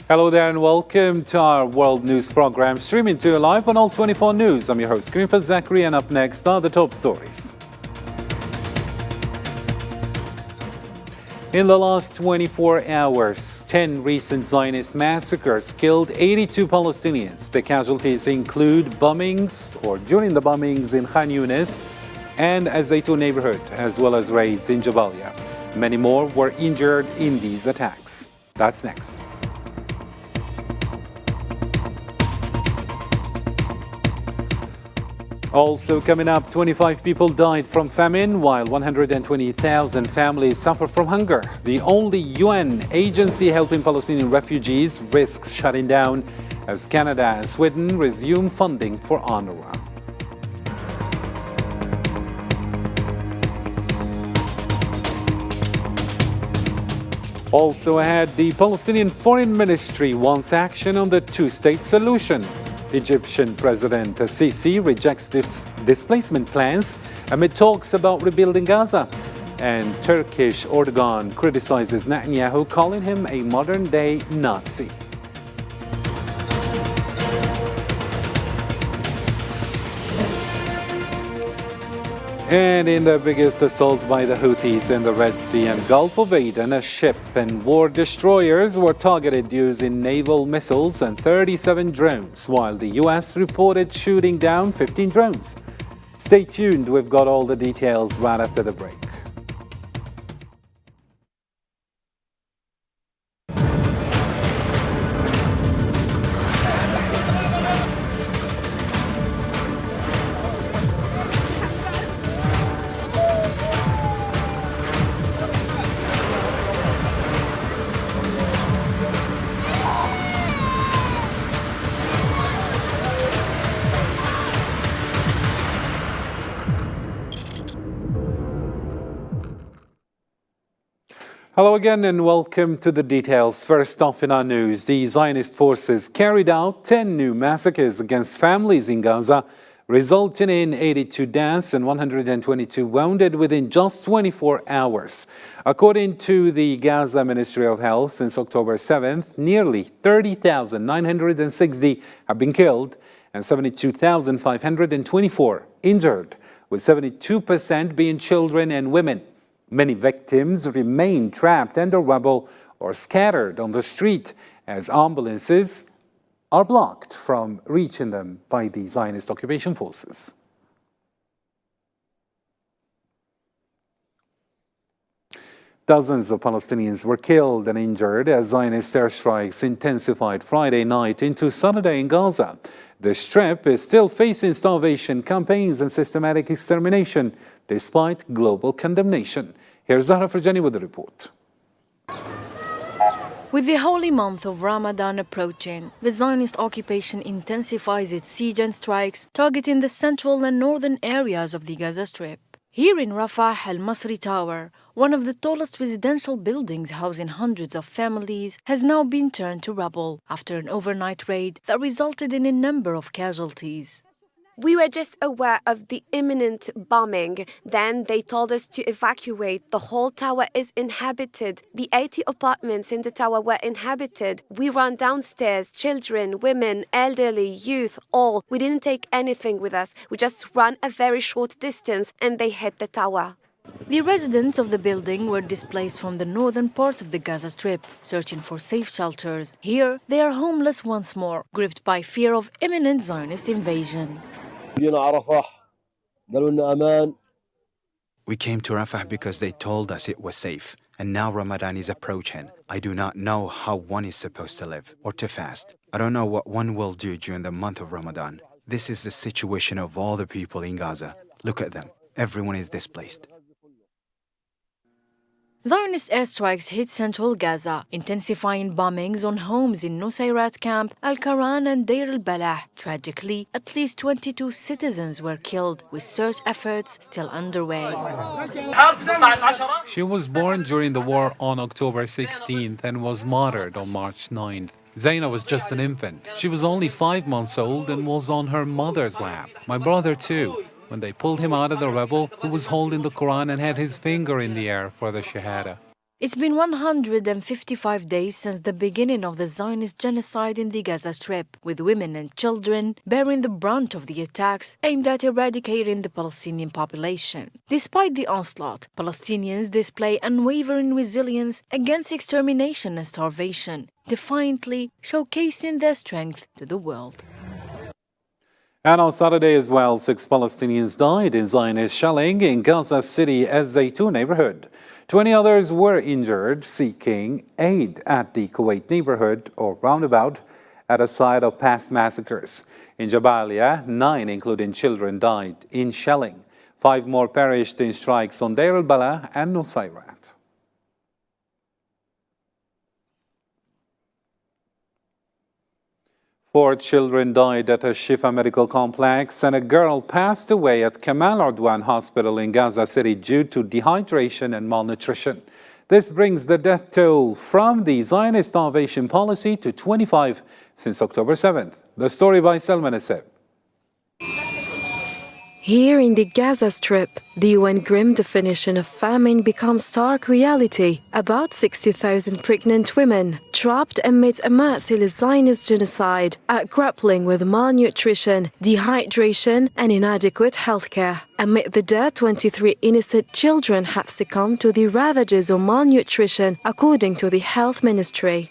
Hello there and welcome to our World News program, streaming to you live on All 24 News. I'm your host, Greenfield Zachary, and up next are the top stories. In the last 24 hours, 10 recent Zionist massacres killed 82 Palestinians. The casualties include bombings, or during the bombings in Khan Yunis and Zaytun neighborhood, as well as raids in Jabalia. Many more were injured in these attacks. That's next. Also coming up, 25 people died from famine, while 120,000 families suffer from hunger. The only UN agency helping Palestinian refugees risks shutting down as Canada and Sweden resume funding for UNRWA. Also ahead, the Palestinian Foreign Ministry wants action on the two-state solution. Egyptian President Sisi rejects displacement plans amid talks about rebuilding Gaza. And Turkish Erdogan criticizes Netanyahu, calling him a modern-day Nazi. And in the biggest assault by the Houthis in the Red Sea and Gulf of Aden, a ship and war destroyers were targeted using naval missiles and 37 drones, while the US reported shooting down 15 drones. Stay tuned, we've got all the details right after the break. Hello again and welcome to the details. First off in our news, the Zionist forces carried out 10 new massacres against families in Gaza, resulting in 82 deaths and 122 wounded within just 24 hours. According to the Gaza Ministry of Health, since October 7th, nearly 30,960 have been killed and 72,524 injured, with 72% being children and women. Many victims remain trapped under rubble or scattered on the street as ambulances are blocked from reaching them by the Zionist occupation forces. Dozens of Palestinians were killed and injured as Zionist airstrikes intensified Friday night into Saturday in Gaza. The Strip is still facing starvation campaigns and systematic extermination despite global condemnation. Here's Zahra Farjani with the report. With the holy month of Ramadan approaching, the Zionist occupation intensifies its siege and strikes, targeting the central and northern areas of the Gaza Strip. Here in Rafah, Al-Masri Tower, one of the tallest residential buildings housing hundreds of families, has now been turned to rubble after an overnight raid that resulted in a number of casualties. We were just aware of the imminent bombing. Then they told us to evacuate. The whole tower is inhabited. The 80 apartments in the tower were inhabited. We ran downstairs, children, women, elderly, youth, all. We didn't take anything with us. We just ran a very short distance and they hit the tower. The residents of the building were displaced from the northern parts of the Gaza Strip, searching for safe shelters. Here, they are homeless once more, gripped by fear of imminent Zionist invasion. We came to Rafah because they told us it was safe, and now Ramadan is approaching. I do not know how one is supposed to live or to fast. I don't know what one will do during the month of Ramadan. This is the situation of all the people in Gaza. Look at them. Everyone is displaced. Zionist airstrikes hit central Gaza, intensifying bombings on homes in Nusayrat camp, Al-Karan and Deir al-Balah. Tragically, at least 22 citizens were killed, with search efforts still underway. She was born during the war on October 16th and was martyred on March 9th. Zaina was just an infant. She was only 5 months old and was on her mother's lap. My brother too. When they pulled him out of the rebel, who was holding the Quran and had his finger in the air for the Shahada. It's been 155 days since the beginning of the Zionist genocide in the Gaza Strip, with women and children bearing the brunt of the attacks aimed at eradicating the Palestinian population. Despite the onslaught, Palestinians display unwavering resilience against extermination and starvation, defiantly showcasing their strength to the world. And on Saturday as well, 6 Palestinians died in Zionist shelling in Gaza City Az-Zaytun neighborhood. 20 others were injured seeking aid at the Kuwait neighborhood or roundabout at a site of past massacres. In Jabalia, 9, including children, died in shelling. 5 more perished in strikes on Deir al-Bala and Nusayrat. 4 children died at a Shifa medical complex and a girl passed away at Kamal Udwan Hospital in Gaza City due to dehydration and malnutrition. This brings the death toll from the Zionist starvation policy to 25 since October 7th. The story by Salman Aseb. Here in the Gaza Strip, the UN grim definition of famine becomes stark reality. About 60,000 pregnant women, trapped amid a massive Zionist genocide, are grappling with malnutrition, dehydration and inadequate healthcare. Amid the death, 23 innocent children have succumbed to the ravages of malnutrition, according to the health ministry.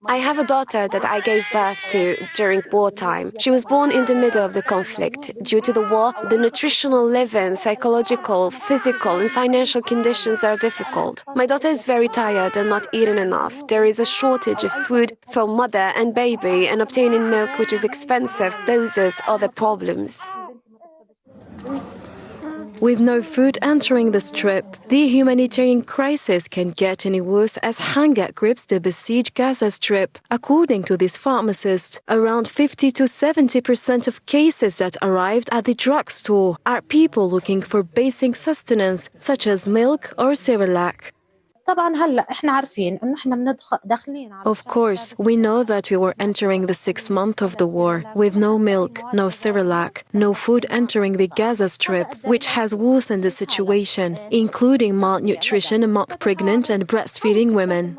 I have a daughter that I gave birth to during wartime. She was born in the middle of the conflict. Due to the war, the nutritional living, psychological, physical, and financial conditions are difficult. My daughter is very tired and not eating enough. There is a shortage of food for mother and baby, and obtaining milk, which is expensive, poses other problems. With no food entering the Strip, the humanitarian crisis can get any worse as hunger grips the besieged Gaza Strip. According to this pharmacist, around 50 to 70% of cases that arrived at the drugstore are people looking for basic sustenance, such as milk or Cerelac. Of course, we know that we were entering the 6th month of the war with no milk, no Cerelac, no food entering the Gaza Strip, which has worsened the situation, including malnutrition among pregnant and breastfeeding women.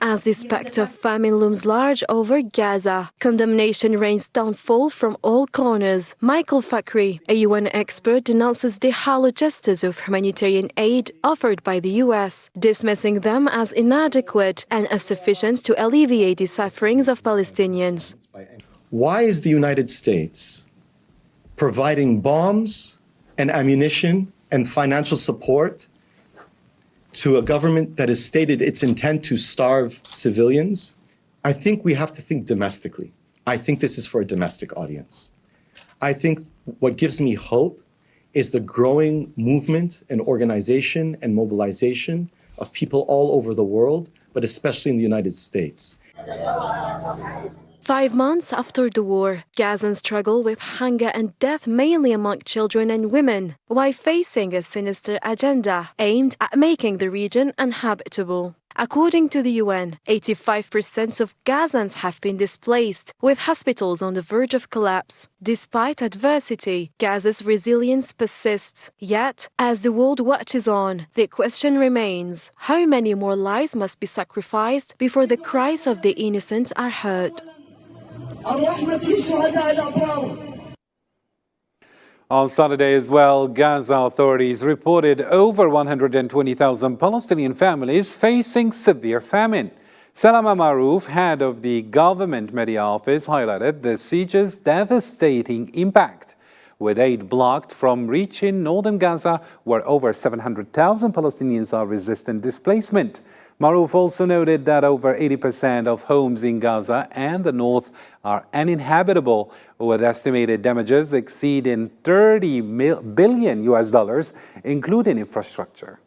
As the spectre of famine looms large over Gaza, condemnation rains downfall from all corners. Michael Fakhri, a UN expert, denounces the hollow gestures of humanitarian aid offered by the US, dismissing them as inadequate and insufficient to alleviate the sufferings of Palestinians. Why is the United States providing bombs and ammunition and financial support to a government that has stated its intent to starve civilians? I think we have to think domestically. I think this is for a domestic audience. I think what gives me hope is the growing movement and organization and mobilization of people all over the world, but especially in the United States. 5 months after the war, Gazans struggle with hunger and death mainly among children and women, while facing a sinister agenda aimed at making the region uninhabitable. According to the UN, 85% of Gazans have been displaced, with hospitals on the verge of collapse. Despite adversity, Gaza's resilience persists. Yet, as the world watches on, the question remains: how many more lives must be sacrificed before the cries of the innocent are heard? On Saturday as well, Gaza authorities reported over 120,000 Palestinian families facing severe famine. Salama Marouf, head of the government media office, highlighted the siege's devastating impact, with aid blocked from reaching northern Gaza, where over 700,000 Palestinians are resisting displacement. Marouf also noted that over 80% of homes in Gaza and the north are uninhabitable, with estimated damages exceeding $30 billion, including infrastructure.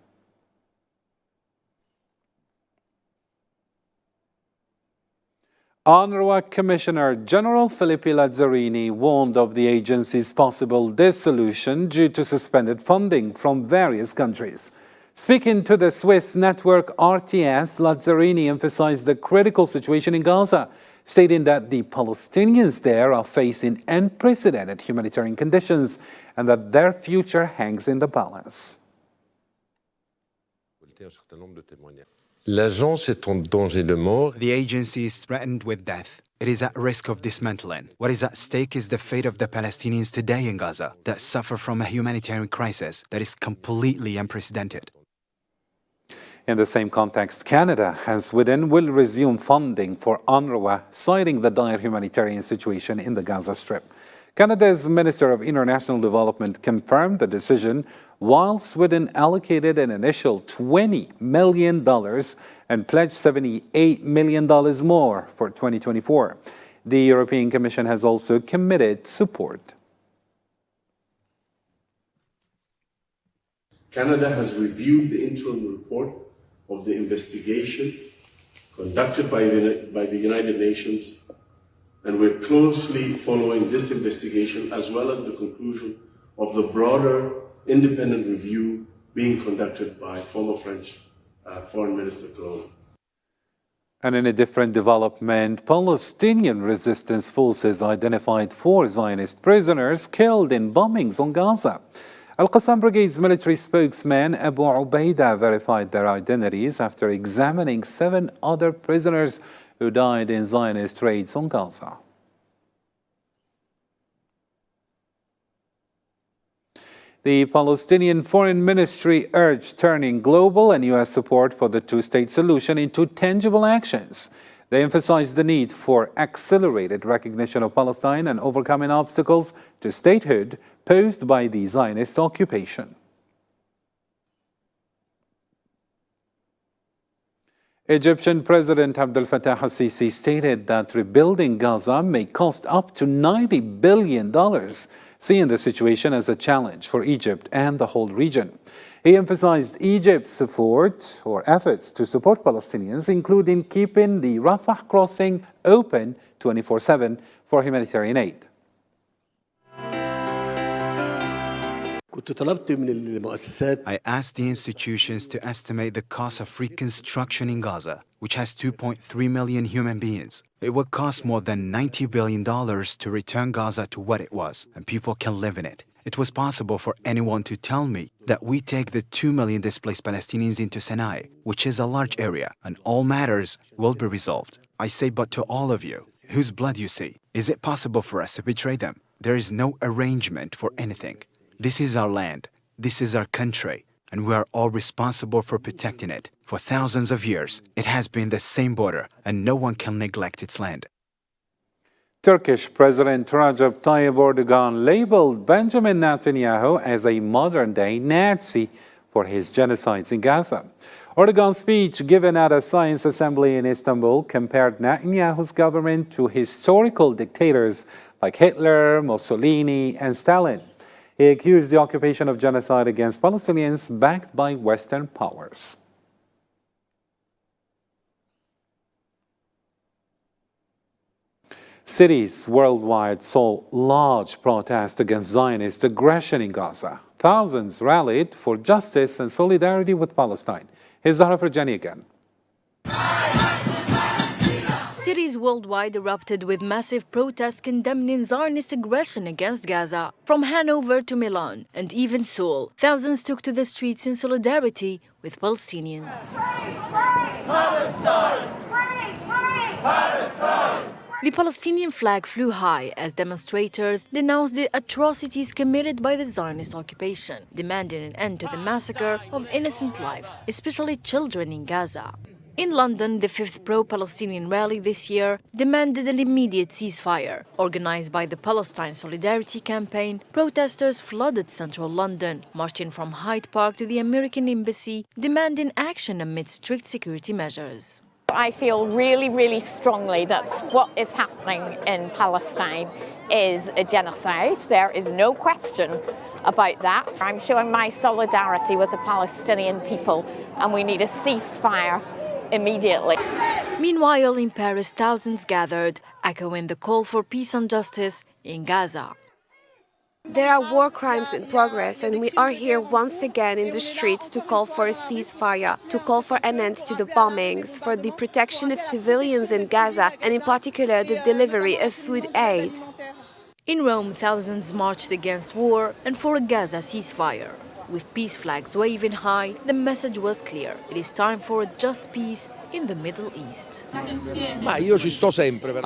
UNRWA Commissioner General Filippo Lazzarini warned of the agency's possible dissolution due to suspended funding from various countries. Speaking to the Swiss network RTS, Lazzarini emphasized the critical situation in Gaza, stating that the Palestinians there are facing unprecedented humanitarian conditions and that their future hangs in the balance. L'agence est en danger de mort. The agency is threatened with death. It is at risk of dismantling. What is at stake is the fate of the Palestinians today in Gaza that suffer from a humanitarian crisis that is completely unprecedented. In the same context, Canada and Sweden will resume funding for UNRWA, citing the dire humanitarian situation in the Gaza Strip. Canada's Minister of International Development confirmed the decision, while Sweden allocated an initial $20 million and pledged $78 million more for 2024. The European Commission has also committed support. Canada has reviewed the interim report of the investigation conducted by the United Nations, and we're closely following this investigation as well as the conclusion of the broader independent review being conducted by former French Foreign Minister Gaza. And in a different development, Palestinian resistance forces identified 4 Zionist prisoners killed in bombings on Gaza. Al-Qassam Brigade's military spokesman Abu Ubaidah verified their identities after examining 7 other prisoners who died in Zionist raids on Gaza. The Palestinian Foreign Ministry urged turning global and U.S. support for the two-state solution into tangible actions. They emphasized the need for accelerated recognition of Palestine and overcoming obstacles to statehood posed by the Zionist occupation. Egyptian President Abdel Fattah al-Sisi stated that rebuilding Gaza may cost up to $90 billion, seeing the situation as a challenge for Egypt and the whole region. He emphasized Egypt's efforts to support Palestinians, including keeping the Rafah crossing open 24/7 for humanitarian aid. I asked the institutions to estimate the cost of reconstruction in Gaza, which has 2.3 million human beings. It would cost more than $90 billion to return Gaza to what it was, and people can live in it. It was possible for anyone to tell me that we take the 2 million displaced Palestinians into Sinai, which is a large area, and all matters will be resolved. I say, but to all of you, whose blood you see, is it possible for us to betray them? There is no arrangement for anything. This is our land, this is our country, and we are all responsible for protecting it. For thousands of years, it has been the same border, and no one can neglect its land. Turkish President Recep Tayyip Erdogan labeled Benjamin Netanyahu as a modern-day Nazi for his genocides in Gaza. Erdogan's speech given at a science assembly in Istanbul compared Netanyahu's government to historical dictators like Hitler, Mussolini, and Stalin. He accused the occupation of genocide against Palestinians backed by Western powers. Cities worldwide saw large protests against Zionist aggression in Gaza. Thousands rallied for justice and solidarity with Palestine. Here's Zahra Farjani again. Cities worldwide erupted with massive protests condemning Zionist aggression against Gaza. From Hanover to Milan and even Seoul, thousands took to the streets in solidarity with Palestinians. Palestine! Palestine! The Palestinian flag flew high as demonstrators denounced the atrocities committed by the Zionist occupation, demanding an end to the massacre of innocent lives, especially children in Gaza. In London, the 5th pro-Palestinian rally this year demanded an immediate ceasefire. Organized by the Palestine Solidarity Campaign, protesters flooded central London, marching from Hyde Park to the American Embassy, demanding action amid strict security measures. I feel really strongly that what is happening in Palestine is a genocide. There is no question about that. I'm showing my solidarity with the Palestinian people, and we need a ceasefire immediately. Meanwhile, in Paris, thousands gathered, echoing the call for peace and justice in Gaza. There are war crimes in progress, and we are here once again in the streets to call for a ceasefire, to call for an end to the bombings, for the protection of civilians in Gaza, and in particular the delivery of food aid. In Rome, thousands marched against war and for a Gaza ceasefire. With peace flags waving high, the message was clear. It is time for a just peace in the Middle East. I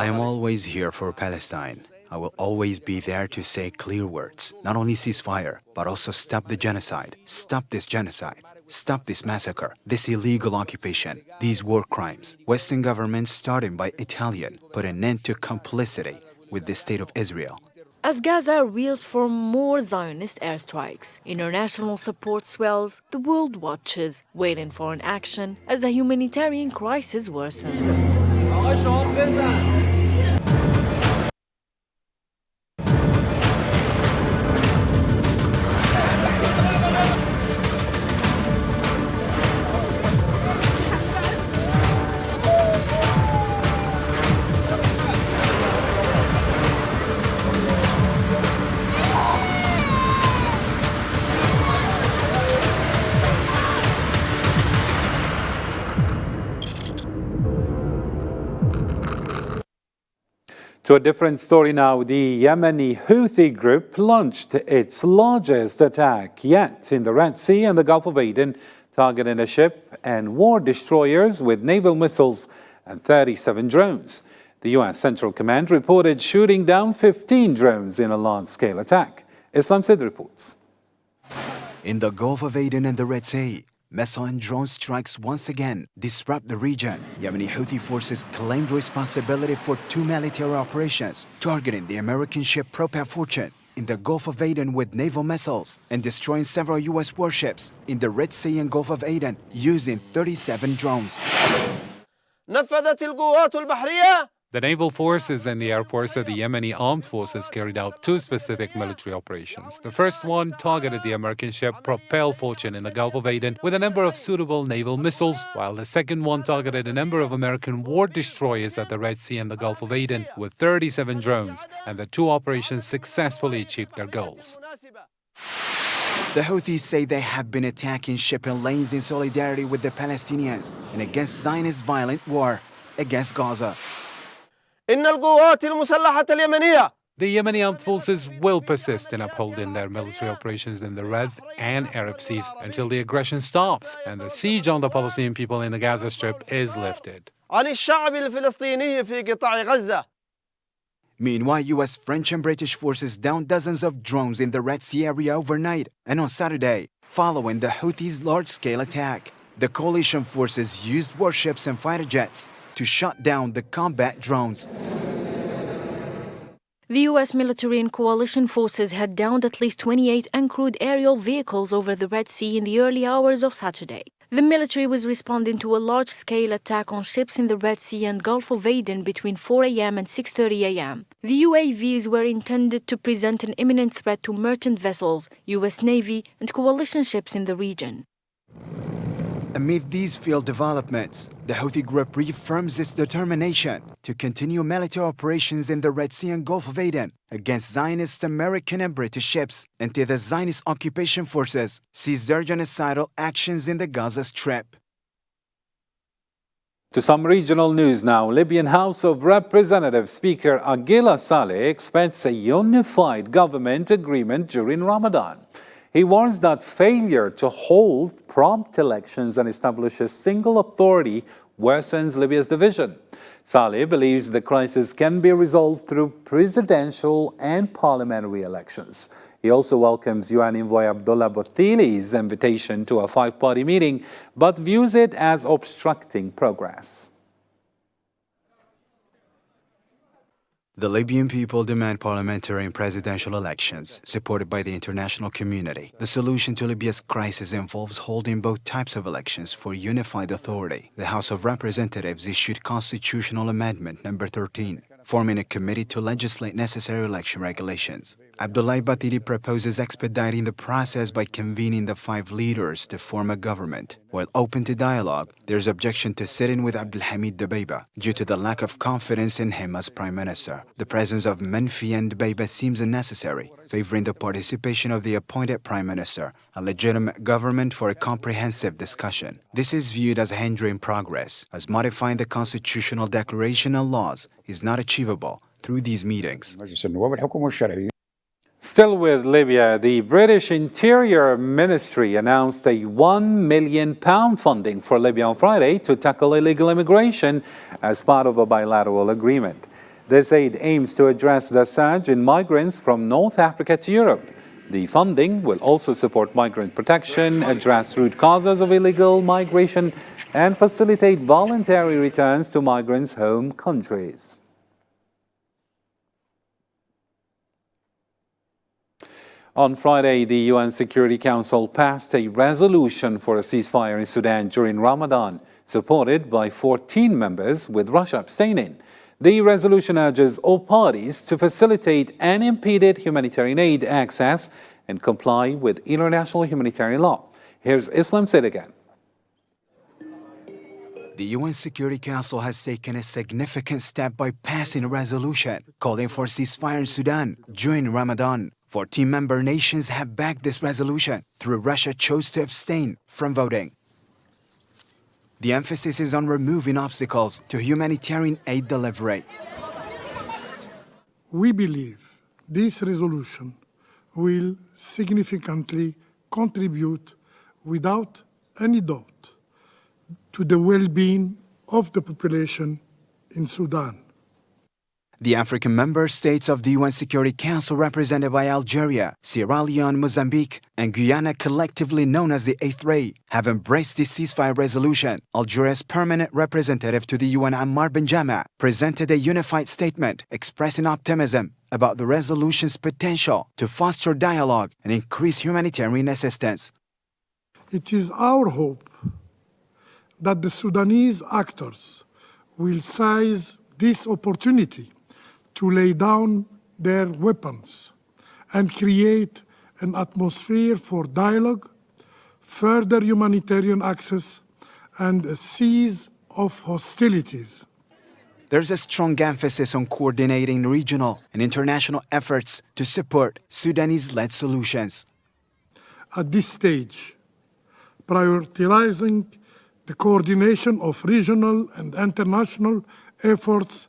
am always here for Palestine. I will always be there to say clear words. Not only ceasefire, but also stop the genocide. Stop this genocide. Stop this massacre, this illegal occupation, these war crimes. Western governments, starting by Italian, put an end to complicity with the state of Israel. As Gaza reels for more Zionist airstrikes, international support swells, the world watches, waiting for an action as the humanitarian crisis worsens. To a different story now, the Yemeni Houthi group launched its largest attack yet in the Red Sea and the Gulf of Aden, targeting a ship and war destroyers with naval missiles and 37 drones. The U.S. Central Command reported shooting down 15 drones in a large-scale attack. Islam Sid reports. In the Gulf of Aden and the Red Sea, missile and drone strikes once again disrupt the region. Yemeni Houthi forces claimed responsibility for 2 military operations targeting the American ship Propel Fortune in the Gulf of Aden with naval missiles and destroying several U.S. warships in the Red Sea and Gulf of Aden using 37 drones. نفذت القوات البحرية. The naval forces and the air force of the Yemeni armed forces carried out 2 specific military operations. The first one targeted the American ship Propel Fortune in the Gulf of Aden with a number of suitable naval missiles, while the second one targeted a number of American war destroyers at the Red Sea and the Gulf of Aden with 37 drones, and the 2 operations successfully achieved their goals. The Houthis say they have been attacking shipping lanes in solidarity with the Palestinians and against Zionist violent war against Gaza. إن القوات المسلحة اليمنية. The Yemeni armed forces will persist in upholding their military operations in the Red and Arab Seas until the aggression stops and the siege on the Palestinian people in the Gaza Strip is lifted. عن الشعب الفلسطيني في قطاع غزة. Meanwhile, U.S., French and British forces downed dozens of drones in the Red Sea area overnight and on Saturday, following the Houthis' large-scale attack. The coalition forces used warships and fighter jets to shut down the combat drones. The U.S. military and coalition forces had downed at least 28 uncrewed aerial vehicles over the Red Sea in the early hours of Saturday. The military was responding to a large-scale attack on ships in the Red Sea and Gulf of Aden between 4 a.m. and 6:30 a.m. The UAVs were intended to present an imminent threat to merchant vessels, U.S. Navy, and coalition ships in the region. Amid these field developments, the Houthi group reaffirms its determination to continue military operations in the Red Sea and Gulf of Aden against Zionist American and British ships until the Zionist occupation forces cease their genocidal actions in the Gaza Strip. To some regional news now, Libyan House of Representatives Speaker Aguila Saleh expects a unified government agreement during Ramadan. He warns that failure to hold prompt elections and establish a single authority worsens Libya's division. Saleh believes the crisis can be resolved through presidential and parliamentary elections. He also welcomes UN envoy Abdullah Bothili's invitation to a 5-party meeting, but views it as obstructing progress. The Libyan people demand parliamentary and presidential elections, supported by the international community. The solution to Libya's crisis involves holding both types of elections for unified authority. The House of Representatives issued Constitutional Amendment number 13, forming a committee to legislate necessary election regulations. Abdoulaye Batili proposes expediting the process by convening the 5 leaders to form a government. While open to dialogue, there's objection to sitting with Abdelhamid Dbeiba due to the lack of confidence in him as Prime Minister. The presence of Menfi and Dbeiba seems unnecessary, favoring the participation of the appointed Prime Minister, a legitimate government for a comprehensive discussion. This is viewed as a hindering progress, as modifying the constitutional declaration and laws is not achievable through these meetings. Still with Libya, the British Interior Ministry announced a £1 million funding for Libya on Friday to tackle illegal immigration as part of a bilateral agreement. This aid aims to address the surge in migrants from North Africa to Europe. The funding will also support migrant protection, address root causes of illegal migration, and facilitate voluntary returns to migrants' home countries. On Friday, the UN Security Council passed a resolution for a ceasefire in Sudan during Ramadan, supported by 14 members, with Russia abstaining. The resolution urges all parties to facilitate unimpeded humanitarian aid access and comply with international humanitarian law. Here's Islam Said again. The UN Security Council has taken a significant step by passing a resolution calling for ceasefire in Sudan during Ramadan. 14 member nations have backed this resolution, though Russia chose to abstain from voting. The emphasis is on removing obstacles to humanitarian aid delivery. We believe this resolution will significantly contribute without any doubt to the well-being of the population in Sudan. The African member states of the UN Security Council, represented by Algeria, Sierra Leone, Mozambique, and Guyana, collectively known as the Eighth Ray, have embraced this ceasefire resolution. Algeria's permanent representative to the UN, Ammar Benjama, presented a unified statement expressing optimism about the resolution's potential to foster dialogue and increase humanitarian assistance. It is our hope that the Sudanese actors will seize this opportunity to lay down their weapons and create an atmosphere for dialogue, further humanitarian access, and a cease of hostilities. There's a strong emphasis on coordinating regional and international efforts to support Sudanese-led solutions. At this stage, prioritizing the coordination of regional and international efforts,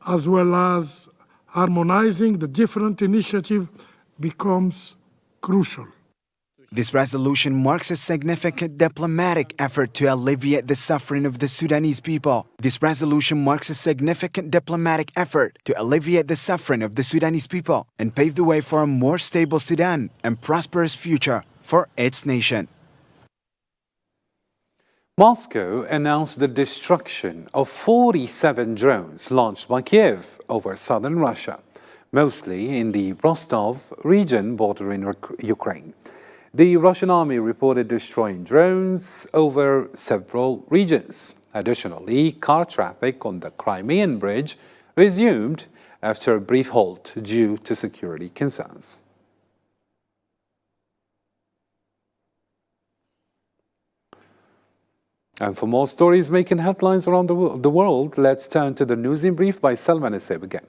as well as harmonizing the different initiatives, becomes crucial. This resolution marks a significant diplomatic effort to alleviate the suffering of the Sudanese people. This resolution marks a significant diplomatic effort to alleviate the suffering of the Sudanese people and pave the way for a more stable Sudan and prosperous future for its nation. Moscow announced the destruction of 47 drones launched by Kiev over southern Russia, mostly in the Rostov region bordering Ukraine. The Russian army reported destroying drones over several regions. Additionally, car traffic on the Crimean Bridge resumed after a brief halt due to security concerns. And for more stories making headlines around the world, let's turn to the News in Brief by Salman Esseb again.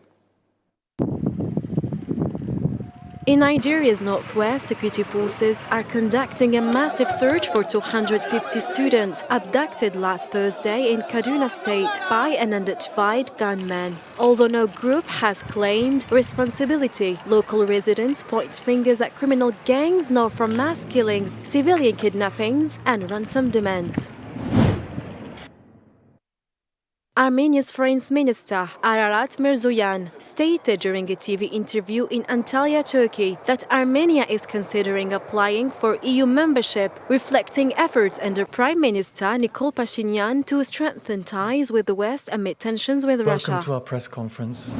In Nigeria's northwest, security forces are conducting a massive search for 250 students abducted last Thursday in Kaduna State by an unidentified gunman. Although no group has claimed responsibility, local residents point fingers at criminal gangs known for mass killings, civilian kidnappings, and ransom demands. Armenia's Foreign Minister Ararat Mirzoyan stated during a TV interview in Antalya, Turkey, that Armenia is considering applying for EU membership, reflecting efforts under Prime Minister Nikol Pashinyan to strengthen ties with the West amid tensions with Russia. Welcome to our press conference.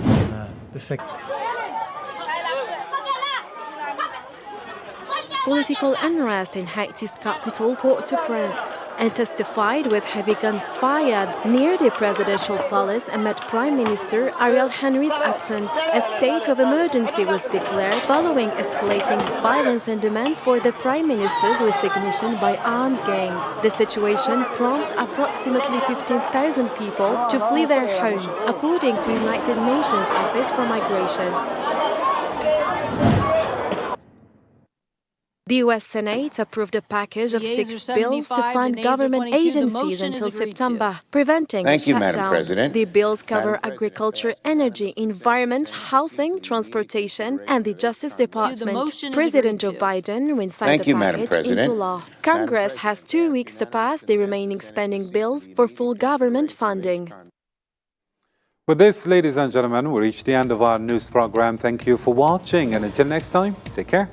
political unrest in Haiti's capital, Port-au-Prince, and testified with heavy gunfire near the presidential palace amid Prime Minister Ariel Henry's absence. A state of emergency was declared following escalating violence and demands for the Prime Minister's resignation by armed gangs. The situation prompted approximately 15,000 people to flee their homes, according to United Nations Office for Migration. The U.S. Senate approved a package of 6 bills to fund government agencies until September, preventing a shutdown. Madam President. The bills cover agriculture, energy, environment, housing, transportation, and the Justice Department. President Joe Biden will sign the package into law. Congress has 2 weeks to pass the remaining spending bills for full government funding. With this, ladies and gentlemen, we reach the end of our news program. Thank you for watching, and until next time, take care.